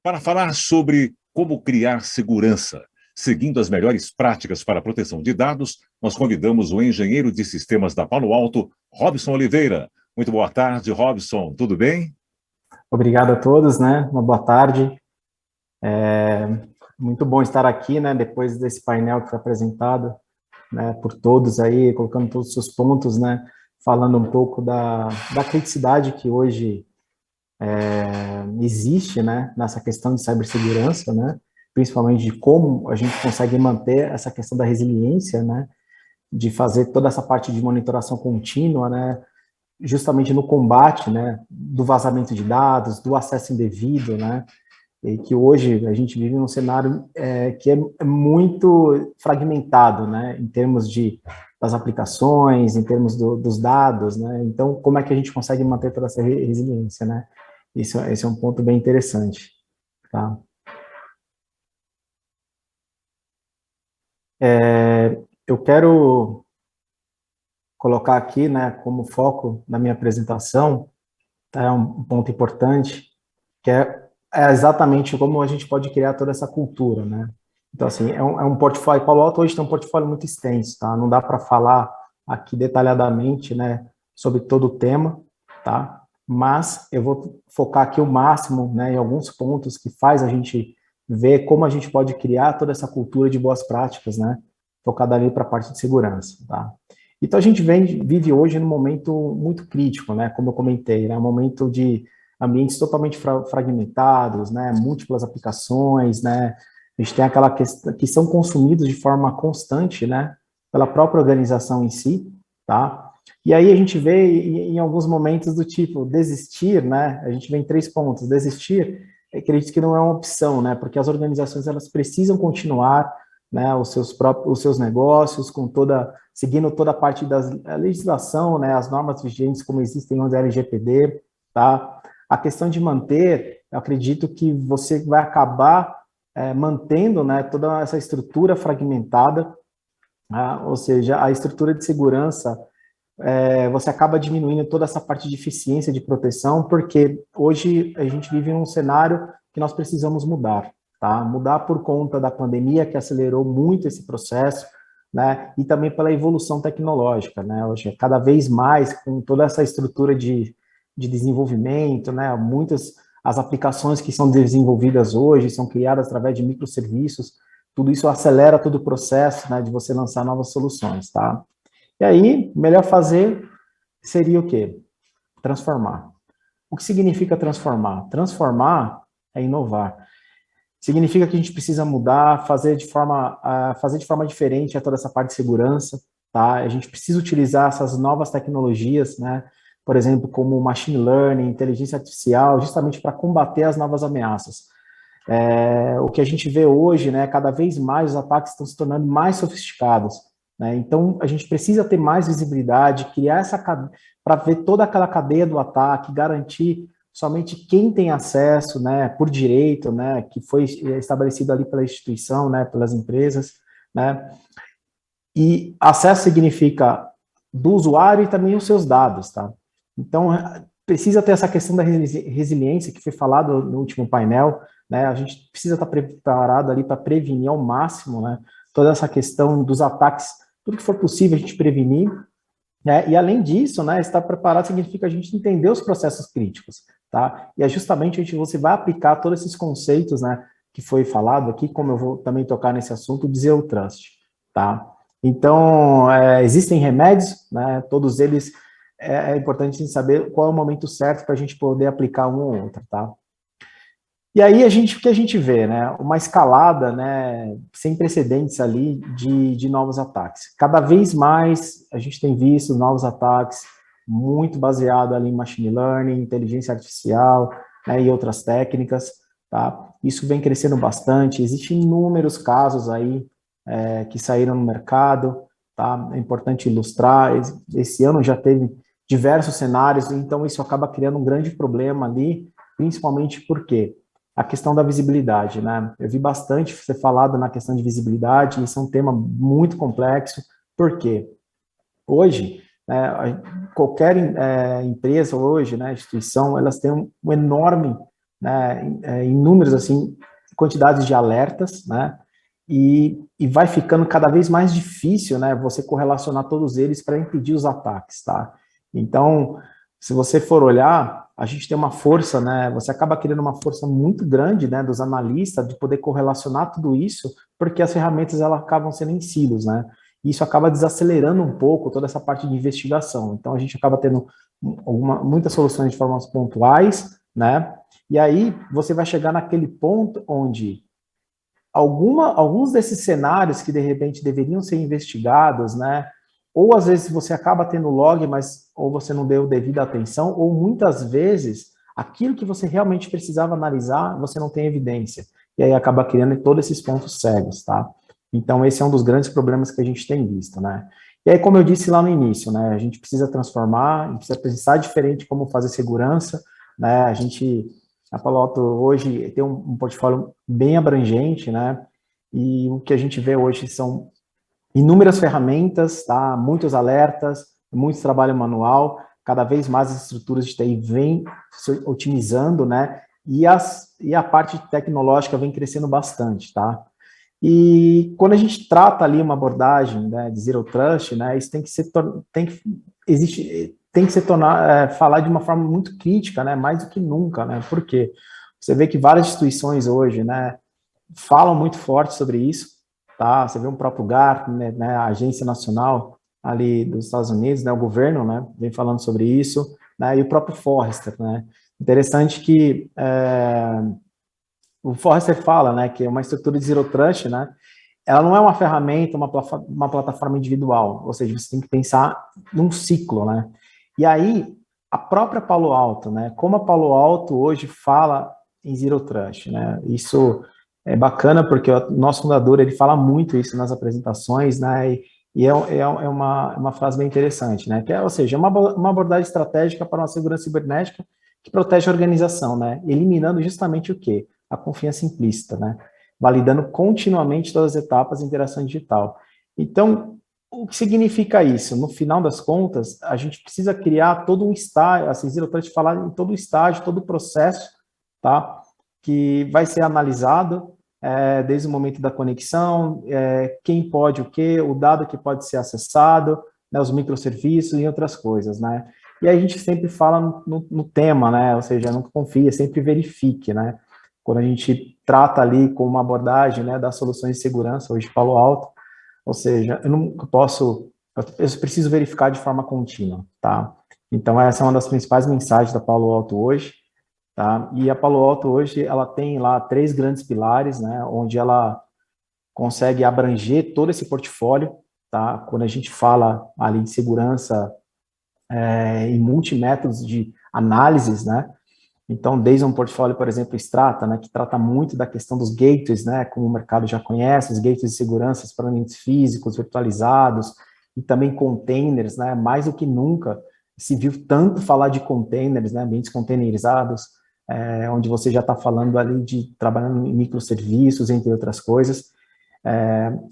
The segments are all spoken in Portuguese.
Para falar sobre como criar segurança, seguindo as melhores práticas para a proteção de dados, nós convidamos o engenheiro de sistemas da Palo Alto, Robson Oliveira. Muito boa tarde, Robson. Tudo bem? Obrigado a todos, né? Uma boa tarde. É muito bom estar aqui, né? Depois desse painel que foi apresentado, né? Por todos aí, colocando todos os seus pontos, né? Falando um pouco da criticidade que hoje existe, né? Nessa questão de cibersegurança, né? Principalmente de como a gente consegue manter essa questão da resiliência, né? De fazer toda essa parte de monitoração contínua, né? Justamente no combate, né? Do vazamento de dados, do acesso indevido, né? E que hoje a gente vive num cenário que é muito fragmentado, né, em termos das aplicações, em termos dos dados, né, então como é que a gente consegue manter toda essa resiliência, né, esse é um ponto bem interessante, tá? Eu quero colocar aqui, né, como foco da minha apresentação, tá, um ponto importante, que é exatamente como a gente pode criar toda essa cultura, né? Então, assim, é um portfólio, Palo Alto hoje tem um portfólio muito extenso, tá? Não dá para falar aqui detalhadamente, né, sobre todo o tema, tá? Mas eu vou focar aqui o máximo, né, em alguns pontos que faz a gente ver como a gente pode criar toda essa cultura de boas práticas, né, focada ali para a parte de segurança, tá? Então, a gente vive hoje num momento muito crítico, né, como eu comentei, né, um momento de ambientes totalmente fragmentados, né, múltiplas aplicações, né, a gente tem aquela questão que são consumidos de forma constante, né, pela própria organização em si, tá? E aí a gente vê em alguns momentos do tipo desistir, né? A gente vê em 3 pontos. Desistir, acredito que não é uma opção, né? Porque as organizações elas precisam continuar, né, os seus negócios com seguindo toda a parte da legislação, né, as normas vigentes como existem onde é LGPD, tá? A questão de manter, eu acredito que você vai acabar mantendo, né, toda essa estrutura fragmentada, ou seja, a estrutura de segurança, você acaba diminuindo toda essa parte de eficiência de proteção, porque hoje a gente vive num cenário que nós precisamos mudar, tá? Mudar por conta da pandemia, que acelerou muito esse processo, né? E também pela evolução tecnológica, né? Hoje, cada vez mais, com toda essa estrutura de desenvolvimento, né? Muitas as aplicações que são desenvolvidas hoje são criadas através de microserviços, tudo isso acelera todo o processo, né? De você lançar novas soluções, tá? E aí, melhor fazer seria o quê? Transformar. O que significa transformar? Transformar é inovar. Significa que a gente precisa mudar, fazer de forma diferente a toda essa parte de segurança, tá? A gente precisa utilizar essas novas tecnologias, né? Por exemplo, como machine learning, inteligência artificial, justamente para combater as novas ameaças. O que a gente vê hoje, né? Cada vez mais os ataques estão se tornando mais sofisticados, né? Então, a gente precisa ter mais visibilidade, criar essa para ver toda aquela cadeia do ataque, garantir somente quem tem acesso, né, por direito, né, que foi estabelecido ali pela instituição, né, pelas empresas, né, e acesso significa do usuário e também os seus dados, tá? Então, precisa ter essa questão da resiliência que foi falado no último painel, né, a gente precisa estar preparado ali para prevenir ao máximo, né, toda essa questão dos ataques, tudo que for possível a gente prevenir, né? E além disso, né, estar preparado significa a gente entender os processos críticos, tá? E é justamente você vai aplicar todos esses conceitos, né, que foi falado aqui, como eu vou também tocar nesse assunto, de Zero Trust, tá? Então, existem remédios, né, todos eles, é importante saber qual é o momento certo para a gente poder aplicar um ou outro, tá? E aí o que a gente vê, né? Uma escalada, né, sem precedentes ali de novos ataques. Cada vez mais a gente tem visto novos ataques, muito baseado ali em machine learning, inteligência artificial, né, e outras técnicas, tá? Isso vem crescendo bastante. Existem inúmeros casos aí que saíram no mercado, tá? É importante ilustrar. Esse ano já teve diversos cenários, então isso acaba criando um grande problema ali, principalmente porque a questão da visibilidade, né? Eu vi bastante ser falado na questão de visibilidade, isso é um tema muito complexo, porque hoje, né, qualquer empresa hoje, né, instituição, elas têm um enorme né, inúmeros, assim, quantidades de alertas, né, e vai ficando cada vez mais difícil, né, você correlacionar todos eles para impedir os ataques, tá? Então, se você for olhar, a gente tem uma força, né, você acaba criando uma força muito grande, né, dos analistas de poder correlacionar tudo isso, porque as ferramentas, elas acabam sendo em silos, né, e isso acaba desacelerando um pouco toda essa parte de investigação. Então, a gente acaba tendo muitas soluções de formas pontuais, né, e aí você vai chegar naquele ponto onde alguns desses cenários que de repente deveriam ser investigados, né? Ou às vezes você acaba tendo log, mas ou você não deu devida atenção, ou muitas vezes aquilo que você realmente precisava analisar, você não tem evidência. E aí acaba criando todos esses pontos cegos, tá? Então esse é um dos grandes problemas que a gente tem visto, né? E aí, como eu disse lá no início, né? A gente precisa transformar, a gente precisa pensar diferente como fazer segurança, né? A Palo Alto hoje tem um portfólio bem abrangente, né? E o que a gente vê hoje são inúmeras ferramentas, tá? Muitos alertas, muito trabalho manual, cada vez mais as estruturas de TI vêm se otimizando, né? E a parte tecnológica vem crescendo bastante, tá? E quando a gente trata ali uma abordagem, né, de Zero Trust, né, isso tem que se tornar, falar de uma forma muito crítica, né, mais do que nunca, né, por quê? Você vê que várias instituições hoje, né, falam muito forte sobre isso, tá, você vê um próprio Gartner, né, a Agência Nacional ali dos Estados Unidos, né, o governo, né, vem falando sobre isso, né, e o próprio Forrester, né, interessante que o Forrester fala, né, que uma estrutura de Zero Trust, né, ela não é uma ferramenta, uma plataforma individual, ou seja, você tem que pensar num ciclo, né? E aí, a própria Palo Alto, né, como a Palo Alto hoje fala em Zero Trust, né, isso é bacana porque o nosso fundador, ele fala muito isso nas apresentações, né, é uma frase bem interessante, né, que é, ou seja, uma abordagem estratégica para uma segurança cibernética que protege a organização, né, eliminando justamente o quê? A confiança implícita, né, validando continuamente todas as etapas de interação digital. Então, o que significa isso? No final das contas, a gente precisa criar todo um estágio, assim, Zero Trust falar em todo o estágio, todo o processo, tá? Que vai ser analisado desde o momento da conexão, quem pode o quê, o dado que pode ser acessado, né, os microserviços e outras coisas, né? E aí a gente sempre fala no tema, né? Ou seja, não confia, sempre verifique, né? Quando a gente trata ali com uma abordagem, né, das soluções de segurança, hoje Palo Alto, ou seja, eu preciso verificar de forma contínua, tá? Então, essa é uma das principais mensagens da Palo Alto hoje, tá? E a Palo Alto hoje, ela tem lá 3 grandes pilares, né, onde ela consegue abranger todo esse portfólio, tá? Quando a gente fala ali de segurança em multimétodos de análises, né? Então, desde um portfólio, por exemplo, Strata, né, que trata muito da questão dos gateways, né, como o mercado já conhece, os gateways de segurança para ambientes físicos, virtualizados, e também containers, né, mais do que nunca se viu tanto falar de containers, né, ambientes containerizados, onde você já está falando ali de trabalhando em microserviços, entre outras coisas.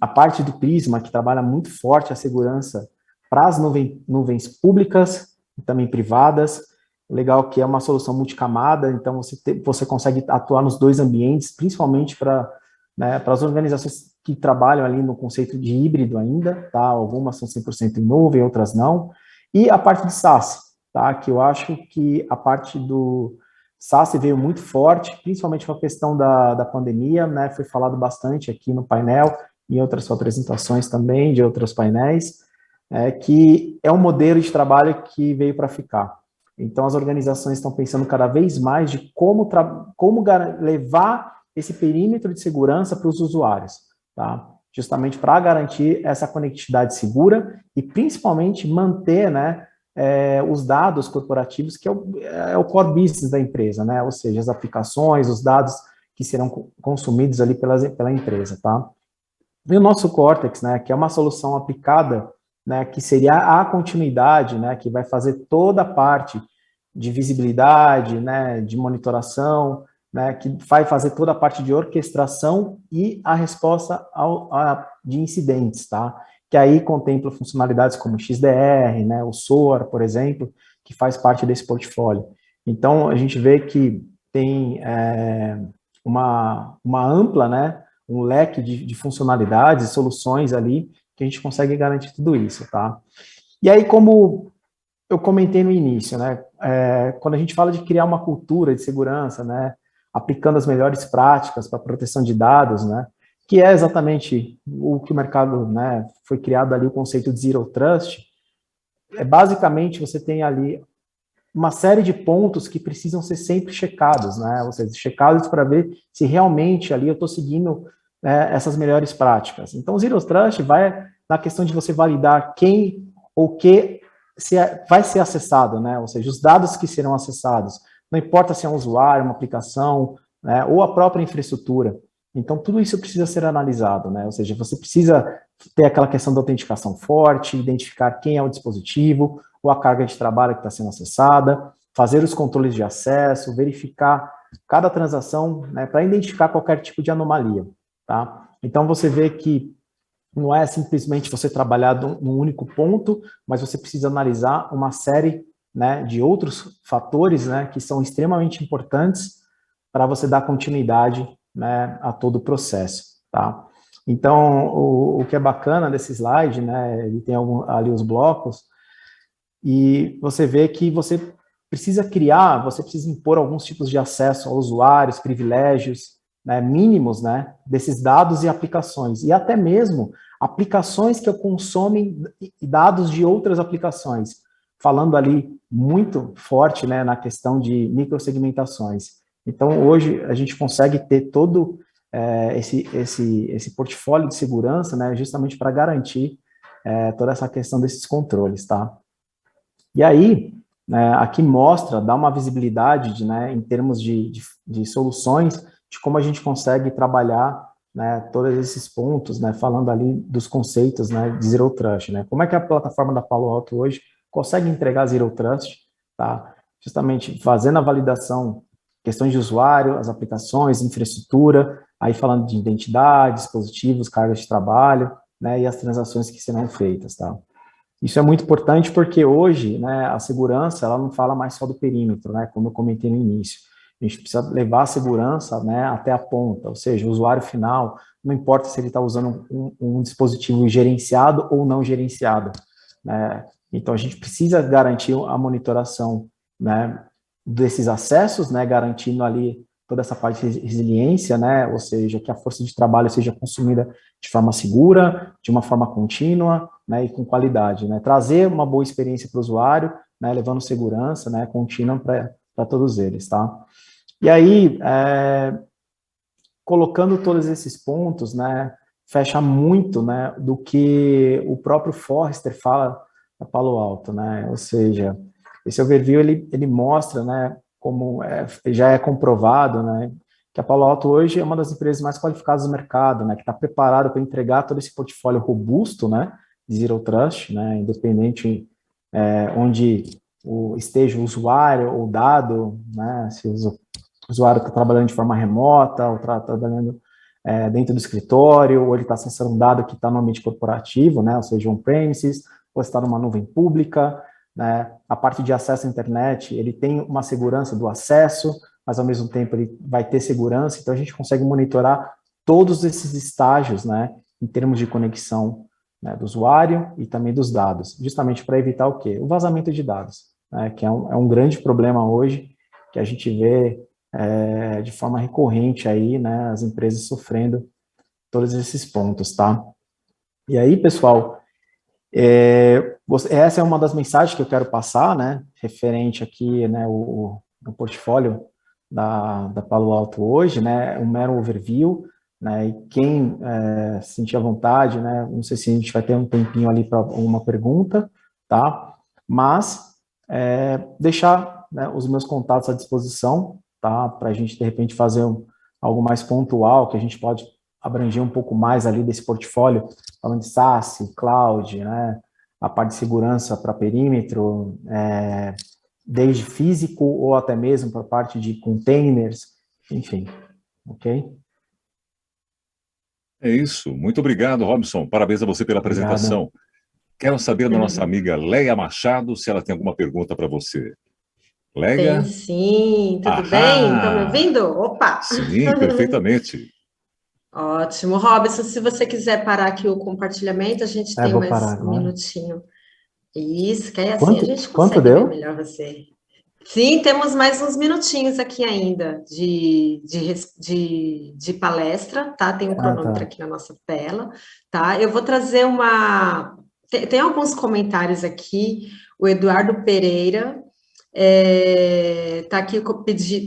A parte do Prisma, que trabalha muito forte a segurança para as nuvens públicas e também privadas. Legal que é uma solução multicamada, então você consegue atuar nos 2 ambientes, principalmente para as organizações que trabalham ali no conceito de híbrido ainda, tá? Algumas são 100% em nuvem, outras não. E a parte de SaaS, tá? Que eu acho que a parte do SaaS veio muito forte, principalmente com a questão da pandemia, né? Foi falado bastante aqui no painel, em outras apresentações também, de outros painéis, que é um modelo de trabalho que veio para ficar. Então, as organizações estão pensando cada vez mais de como levar esse perímetro de segurança para os usuários, tá? Justamente para garantir essa conectividade segura e, principalmente, manter, né, os dados corporativos, que é o core business da empresa, né? Ou seja, as aplicações, os dados que serão consumidos ali pela empresa, tá? E o nosso Cortex, né, que é uma solução aplicada, né, que seria a continuidade, né, que vai fazer toda a parte de visibilidade, né, de monitoração, né, que vai fazer toda a parte de orquestração e a resposta de incidentes, tá? Que aí contempla funcionalidades como o XDR, o SOAR, por exemplo, que faz parte desse portfólio. Então, a gente vê que tem uma ampla, né, um leque de funcionalidades, soluções ali, que a gente consegue garantir tudo isso, tá? E aí, como eu comentei no início, né, quando a gente fala de criar uma cultura de segurança, né, aplicando as melhores práticas para proteção de dados, né, que é exatamente o que o mercado, né, foi criado ali, o conceito de Zero Trust, basicamente você tem ali uma série de pontos que precisam ser sempre checados, né, ou seja, checados para ver se realmente ali eu estou seguindo essas melhores práticas. Então, o Zero Trust vai na questão de você validar quem ou que vai ser acessado, né? Ou seja, os dados que serão acessados. Não importa se é um usuário, uma aplicação, né? Ou a própria infraestrutura. Então, tudo isso precisa ser analisado, né? Ou seja, você precisa ter aquela questão da autenticação forte, identificar quem é o dispositivo, ou a carga de trabalho que está sendo acessada, fazer os controles de acesso, verificar cada transação, né? Para identificar qualquer tipo de anomalia, tá? Então, você vê que não é simplesmente você trabalhar num único ponto, mas você precisa analisar uma série, né, de outros fatores, né, que são extremamente importantes para você dar continuidade, né, a todo o processo, tá? Então, o que é bacana desse slide, né, ele tem ali os blocos, e você vê que você precisa criar, você precisa impor alguns tipos de acesso a usuários, privilégios, né, mínimos, né, desses dados e aplicações, e até mesmo aplicações que consomem dados de outras aplicações, falando ali muito forte, né, na questão de microsegmentações. Então, hoje, a gente consegue ter todo esse portfólio de segurança, né, justamente para garantir toda essa questão desses controles, tá? E aí, aqui mostra, dá uma visibilidade, né, em termos de soluções, de como a gente consegue trabalhar, né, todos esses pontos, né, falando ali dos conceitos, né, de Zero Trust, né, como é que a plataforma da Palo Alto hoje consegue entregar Zero Trust, tá, justamente fazendo a validação, questões de usuário, as aplicações, infraestrutura, aí falando de identidade, dispositivos, cargas de trabalho, né, e as transações que serão feitas, tá. Isso é muito importante porque hoje, né, a segurança, ela não fala mais só do perímetro, né, como eu comentei no início. A gente precisa levar a segurança, né, até a ponta, ou seja, o usuário final, não importa se ele está usando um dispositivo gerenciado ou não gerenciado, né. Então, a gente precisa garantir a monitoração, né, desses acessos, né, garantindo ali toda essa parte de resiliência, né, ou seja, que a força de trabalho seja consumida de forma segura, de uma forma contínua, né, e com qualidade, né, trazer uma boa experiência para o usuário, né, levando segurança, né, contínua para todos eles, tá? E aí, colocando todos esses pontos, né, fecha muito, né, do que o próprio Forrester fala da Palo Alto, né, ou seja, esse overview, ele mostra, né, como já é comprovado, né, que a Palo Alto hoje é uma das empresas mais qualificadas do mercado, né, que está preparada para entregar todo esse portfólio robusto, né, de Zero Trust, né, independente onde esteja o usuário ou dado, né, se o usuário está trabalhando de forma remota ou está trabalhando dentro do escritório, ou ele está acessando um dado que está no ambiente corporativo, né, ou seja, on-premises, ou está numa nuvem pública, né, a parte de acesso à internet, ele tem uma segurança do acesso, mas ao mesmo tempo ele vai ter segurança, então a gente consegue monitorar todos esses estágios, né, em termos de conexão, né, do usuário e também dos dados, justamente para evitar o quê? O vazamento de dados, né, que é um grande problema hoje, que a gente vê de forma recorrente aí, né, as empresas sofrendo todos esses pontos, tá? E aí, pessoal, essa é uma das mensagens que eu quero passar, né, referente aqui, né, o portfólio da Palo Alto hoje, né, um mero overview, né, e quem sentir à vontade, né, não sei se a gente vai ter um tempinho ali para uma pergunta, tá, mas deixar, né, os meus contatos à disposição, tá, para a gente, de repente, fazer algo mais pontual, que a gente pode abranger um pouco mais ali desse portfólio, falando de SaaS, cloud, né, a parte de segurança para perímetro, desde físico ou até mesmo para a parte de containers, enfim, ok? É isso. Muito obrigado, Robson. Parabéns a você pela apresentação. Obrigado. Quero saber da nossa amiga Leia Machado se ela tem alguma pergunta para você. Leia. Tem sim, tudo bem? Estão me Ahá! ouvindo? Opa! Sim, perfeitamente. Ótimo. Robson, se você quiser parar aqui o compartilhamento, a gente tem Vou parar mais um agora. minutinho. Isso, que aí assim a Quanto, gente quanto consegue ver deu? melhor você. Sim, temos mais uns minutinhos aqui ainda de palestra, tá? Tem um Ah, cronômetro tá. aqui na nossa tela, tá? Eu vou trazer uma. Tem alguns comentários aqui. O Eduardo Pereira tá aqui,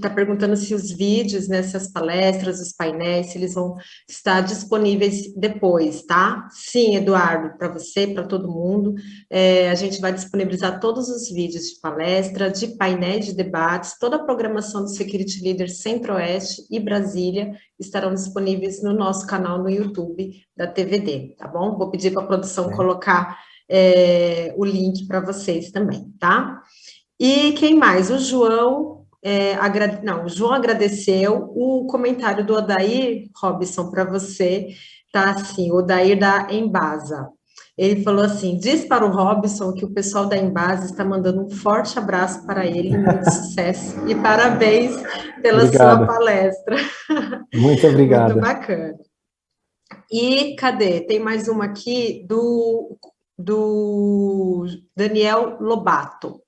tá perguntando se os vídeos, né, se as palestras, os painéis, se eles vão estar disponíveis depois, tá? Sim, Eduardo, para você, para todo mundo. A gente vai disponibilizar todos os vídeos de palestra, de painéis de debates, toda a programação do Security Leader Centro-Oeste e Brasília estarão disponíveis no nosso canal no YouTube da TVD, tá bom? Vou pedir para a produção colocar o link para vocês também, tá? E quem mais? O João, o João agradeceu o comentário do Odair Robson para você, tá assim, o Odair da Embasa. Ele falou assim: diz para o Robson que o pessoal da Embasa está mandando um forte abraço para ele, muito sucesso e parabéns pela sua palestra. Muito obrigado. Muito bacana. E cadê? Tem mais uma aqui do Daniel Lobato.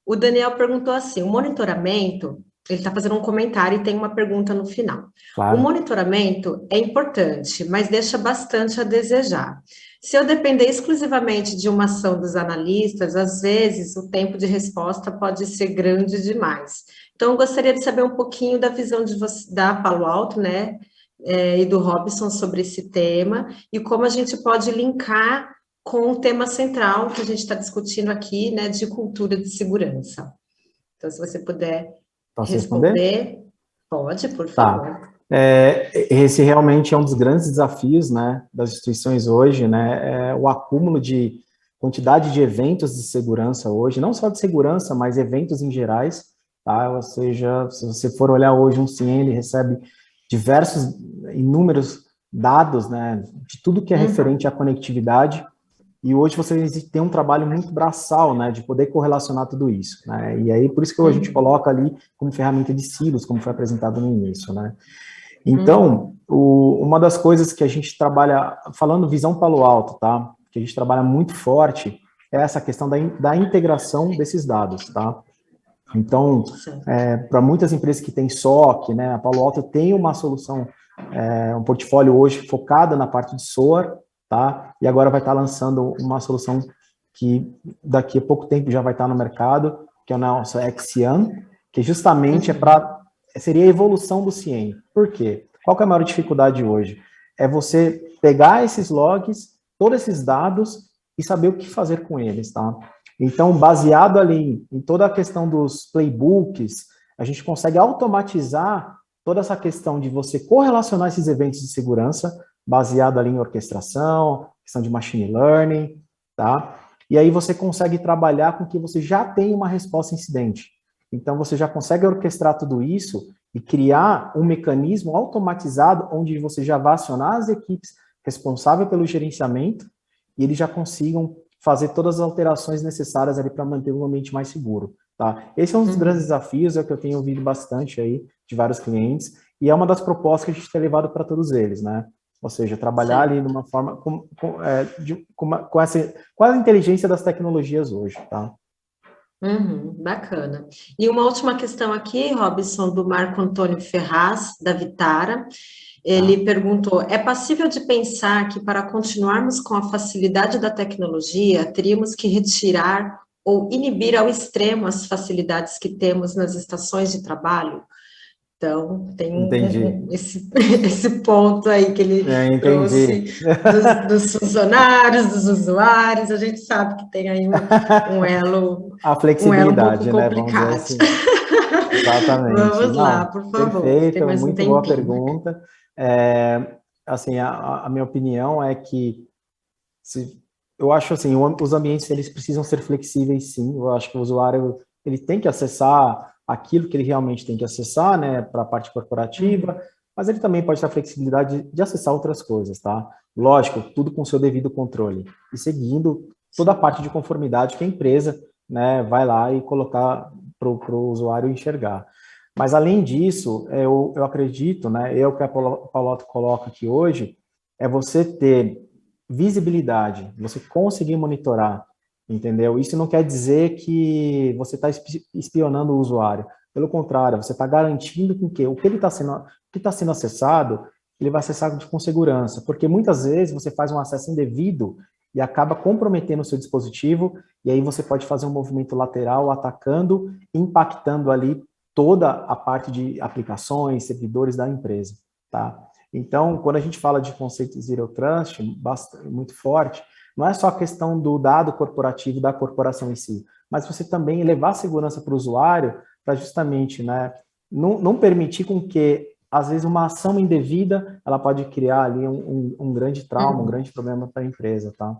O Daniel perguntou assim: o monitoramento, ele está fazendo um comentário e tem uma pergunta no final. Claro. O monitoramento é importante, mas deixa bastante a desejar. Se eu depender exclusivamente de uma ação dos analistas, às vezes o tempo de resposta pode ser grande demais. Então, eu gostaria de saber um pouquinho da visão da Palo Alto, né, e do Robson sobre esse tema, e como a gente pode linkar com o tema central que a gente está discutindo aqui, né, de cultura de segurança. Então, se você puder responder, pode, por favor. Esse realmente é um dos grandes desafios, né, das instituições hoje, né, o acúmulo de quantidade de eventos de segurança hoje, não só de segurança, mas eventos em gerais, tá? Ou seja, se você for olhar hoje um CIEM, ele recebe inúmeros dados, né, de tudo que é referente à conectividade. E hoje você tem um trabalho muito braçal, né, de poder correlacionar tudo isso, né, e aí por isso que a gente coloca ali como ferramenta de silos, como foi apresentado no início, né. Então, uma das coisas que a gente trabalha, falando visão Palo Alto, tá, que a gente trabalha muito forte, é essa questão da integração desses dados, tá. Então, para muitas empresas que têm SOC, né, a Palo Alto tem uma solução, um portfólio hoje focada na parte de SOAR, tá? E agora vai estar lançando uma solução que daqui a pouco tempo já vai estar no mercado, que é o nosso XIAM, que justamente seria a evolução do CIEM. Por quê? Qual que é a maior dificuldade hoje? É você pegar esses logs, todos esses dados e saber o que fazer com eles, tá? Então, baseado ali em toda a questão dos playbooks, a gente consegue automatizar toda essa questão de você correlacionar esses eventos de segurança, baseado ali em orquestração, questão de machine learning, tá? E aí você consegue trabalhar com que você já tem uma resposta incidente. Então, você já consegue orquestrar tudo isso e criar um mecanismo automatizado onde você já vai acionar as equipes responsáveis pelo gerenciamento e eles já consigam fazer todas as alterações necessárias ali para manter o ambiente mais seguro, tá? Esse é um dos grandes desafios, é o que eu tenho ouvido bastante aí de vários clientes, e é uma das propostas que a gente tem levado para todos eles, né? Ou seja, trabalhar ali de uma forma com a inteligência das tecnologias hoje, tá? Bacana. E uma última questão aqui, Robson, do Marco Antônio Ferraz, da Vitara. Ele perguntou: é passível de pensar que para continuarmos com a facilidade da tecnologia, teríamos que retirar ou inibir ao extremo as facilidades que temos nas estações de trabalho? Então, tem esse ponto aí que ele trouxe dos funcionários, dos usuários, a gente sabe que tem aí um elo, a flexibilidade, um pouco complicado. Assim. Exatamente. Vamos lá, por favor. Perfeito, muito boa pergunta. Assim, a minha opinião é que eu acho assim, os ambientes eles precisam ser flexíveis, sim. Eu acho que o usuário ele tem que acessar aquilo que ele realmente tem que acessar, né, para a parte corporativa, mas ele também pode ter a flexibilidade de acessar outras coisas, tá? Lógico, tudo com seu devido controle e seguindo toda a parte de conformidade que a empresa, né, vai lá e colocar para o usuário enxergar. Mas, além disso, eu acredito, né, que a Palo Alto coloca aqui hoje, é você ter visibilidade, você conseguir monitorar, entendeu? Isso não quer dizer que você está espionando o usuário. Pelo contrário, você está garantindo com que o que está sendo acessado, ele vai acessar com segurança, porque muitas vezes você faz um acesso indevido e acaba comprometendo o seu dispositivo, e aí você pode fazer um movimento lateral, atacando, impactando ali toda a parte de aplicações, servidores da empresa, tá? Então, quando a gente fala de conceito Zero Trust, muito forte, não é só a questão do dado corporativo da corporação em si, mas você também levar segurança para o usuário, para justamente, né, não permitir com que, às vezes, uma ação indevida, ela pode criar ali um grande trauma, um grande problema para a empresa, tá?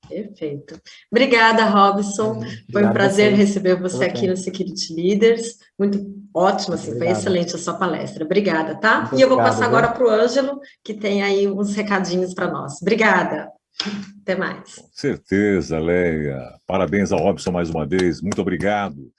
Perfeito. Obrigada, Robson. Foi um prazer receber você aqui no Security Leaders. Muito ótimo, assim, foi excelente a sua palestra. Obrigada, tá? E eu vou passar agora para o Ângelo, que tem aí uns recadinhos para nós. Obrigada. Até mais. Com certeza, Leia. Parabéns ao Robson mais uma vez. Muito obrigado.